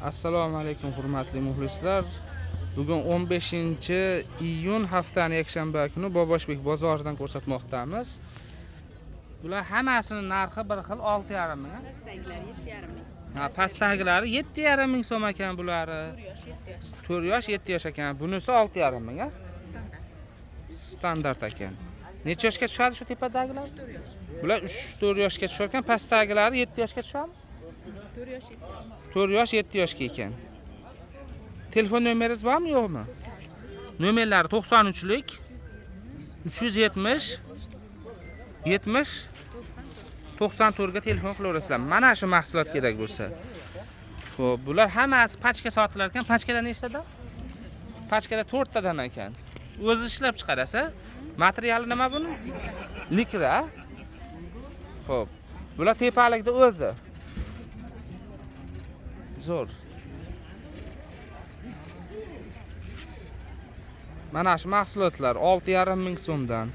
Assalomu alaykum hurmatli muxlislar. Bugun 15-iyun haftaning yakshanba kuni Boboshbek bozoridan ko'rsatmoqdamiz. Bular hammasining narxi bir xil 6,5 ming. Pastdagilari 7,5 ming so'm ekan bulari. 4 yosh 7 yosh ekan. Bunisi 6,5 ming, ha? Standart ekan. Necha yoshga tushadi shu tepadagilar? 4 yosh. Bular 3-4 yoshga tushar ekan, pastdagilari 7 yoshga tushadi. 4 yosh 7 yoshga ekan. Telefon nomeringiz bormi, yo'qmi? Nomerlari 93lik 370 70 94 ga telefon qilaverasizlar. Mana shu mahsulot kerak bo'lsa. Xo'p, bular hammasi pachka sotilar ekan. Pachkada nechtada? Pachkada 4 tadan ekan. O'zi ishlab chiqarasa, materiali nima buni? Likra. Xo'p, bular tepalikda o'zi. Zo'r. Mana shu mahsulotlar 6,5 ming so'mdan.